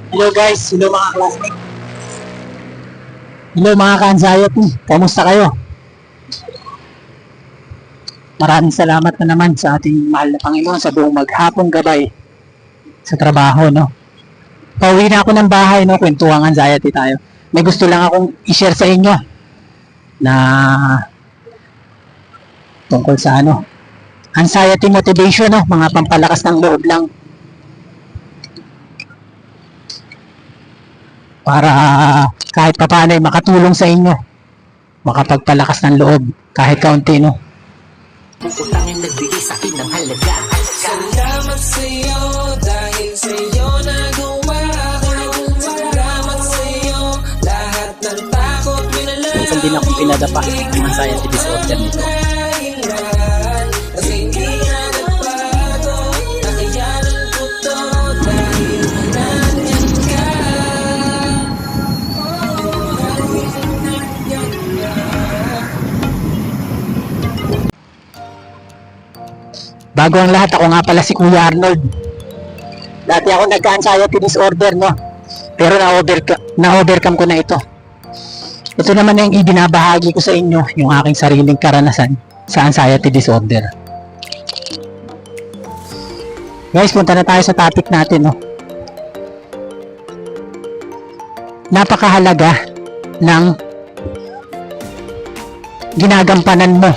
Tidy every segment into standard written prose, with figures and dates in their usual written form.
Hello guys, hello mga classmates. Hello mga ka-anxiety. Kamusta kayo? Maraming salamat na naman sa ating mahal na Panginoon sa buong maghapong gabay sa trabaho, no? Pauwi na ako ng bahay, no? Kwentuhang anxiety tayo. May gusto lang akong i-share sa inyo na tungkol sa anxiety motivation, no? Mga pampalakas ng loob lang. Para kahit papaano ay makatulong sa inyo, makapagpalakas ng loob kahit kaunti, no? Utangin nagbigay sa akin ng halaga. Salamat sa'yo dahil sa'yo nagawa ko. Salamat sa'yo lahat ng takot minalaw. Minsan din akong pinadapa ng anxiety disorder nito. Kasi hindi nga nagbago, nakayanan ko to dahil nandyan ka. Bago ang lahat, ako nga pala si Kuya Arnold. Dati ako nagka-anxiety disorder, no? Pero na-overcome ko na ito. Ito naman na yung ibinabahagi ko sa inyo, yung aking sariling karanasan sa anxiety disorder. Guys, punta na tayo sa topic natin, no? Napakahalaga ng ginagampanan mo.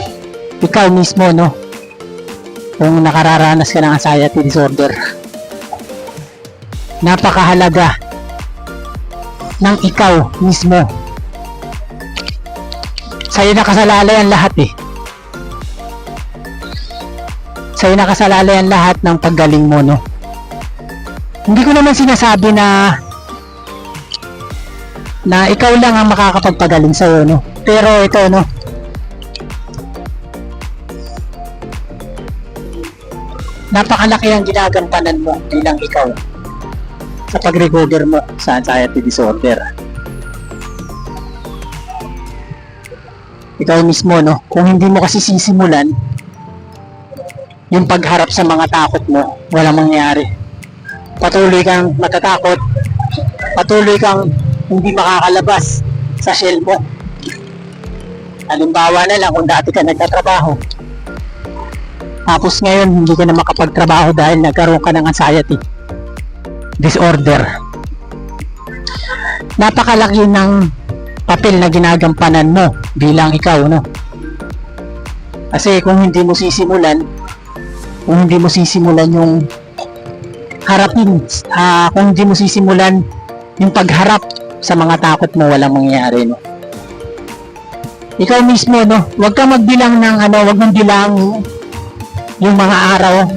Ikaw mismo, no? Kung nakararanas ka ng anxiety disorder, napakahalaga ng ikaw mismo. Sa'yo nakasalalay ang lahat eh. Sa'yo nakasalalay ang lahat ng paggaling mo, no? Hindi ko naman sinasabi na ikaw lang ang makakapagpagaling sa'yo, no? Pero ito, no? Napakalaki ang ginagampanan mo bilang ikaw sa pag-recover mo sa anxiety disorder. Ikaw mismo, no? Kung hindi mo kasi sisimulan yung pagharap sa mga takot mo, walang mangyayari. Patuloy kang matatakot, patuloy kang hindi makakalabas sa shell mo. Halimbawa na lang kung dati ka nagtatrabaho, tapos ngayon hindi ka na makapagtrabaho dahil nagkaroon ka ng anxiety disorder. Napakalaki ng papel na ginagampanan mo bilang ikaw, no? Kasi kung hindi mo sisimulan yung harapin, kung hindi mo sisimulan yung pagharap sa mga takot mo, walang mangyayari, no? Ikaw mismo, no? Huwag kang magbilang ng huwag mong bilang yung mga araw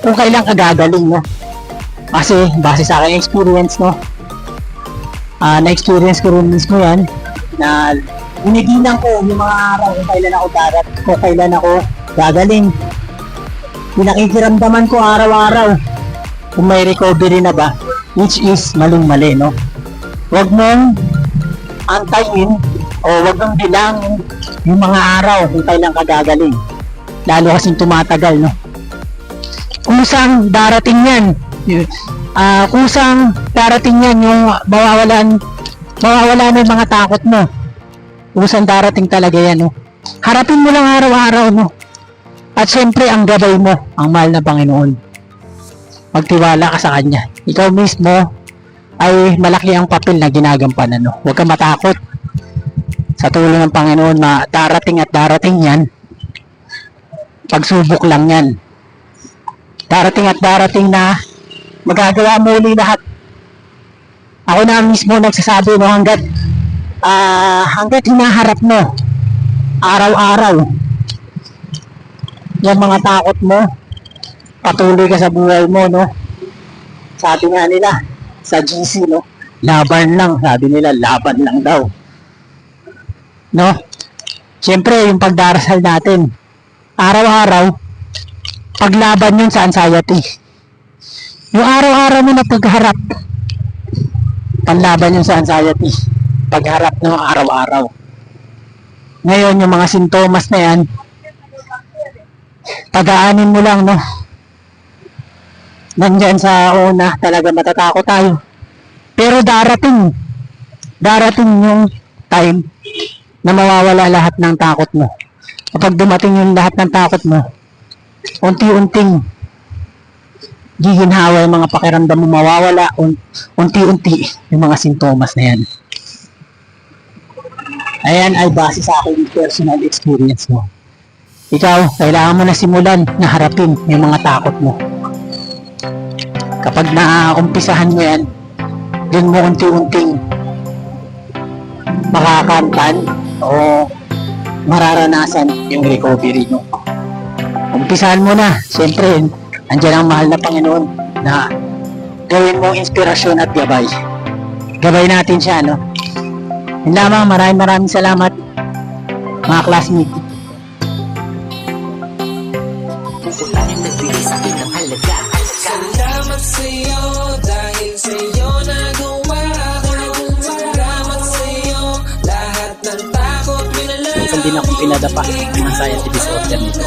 kung kailan ka gagaling, no? Kasi base sa aking experience, no, na-experience ko rin mismo yan, na binibilang ko yung mga araw kung kailan ako gagaling. Pinakikiramdaman ko araw-araw kung may recovery na ba, which is maling-mali, no? Huwag mong antayin o huwag mong bilangin yung mga araw kung kailan ka gagaling. Lalo kasing tumatagal, no? Kusang darating yan. Kusang darating yan yung mawawala na yung mga takot mo. Kusang darating talaga yan, no? Harapin mo lang araw-araw, no? At syempre, ang gabay mo, ang mahal na Panginoon. Magtiwala ka sa Kanya. Ikaw mismo ay malaki ang papel na ginagampanan, no? Huwag kang matakot. Sa tulong ng Panginoon na darating at darating yan. Pagsubok lang yan. Darating at darating na magagawa mo ulit lahat. Ako na mismo nagsasabi, no, hanggat hinaharap mo araw-araw yung mga takot mo, patuloy ka sa buhay mo, no? Sabi nga nila sa GC, no, laban lang, sabi nila laban lang daw, no? Siyempre yung pagdarasal natin araw-araw, paglaban yun sa anxiety. Yung araw-araw mo na pagharap, panlaban yun sa anxiety. Pagharap ng araw-araw. Ngayon, yung mga sintomas na yan, pag-aanin mo lang, no? Nandyan sa una, talaga matatakot tayo. Pero darating yung time na mawawala lahat ng takot mo. Kapag dumating yung lahat ng takot mo, unti-unting giginhawa yung mga pakiramdam mo, mawawala unti-unti yung mga sintomas na yan. Ayan ay base sa aking personal experience mo. Ikaw, kailangan mo na simulan na harapin yung mga takot mo. Kapag naumpisahan mo yan, dun mo unti-unting makakamtan o mararanasan yung recovery mo. Umpisahan mo na. Siyempre, andyan ang mahal na Panginoon na gawin mong inspirasyon at gabay. Gabay natin siya, no? Yun lamang, maraming salamat, mga classmates. Utangin nagbigay sa'kin ng halaga. Salamat sa'yo dahil sa'yo nagawa ko. Salamat sa'yo lahat ng takot minalaw. Minsan din akong pinadapa ng anxiety disorder nito.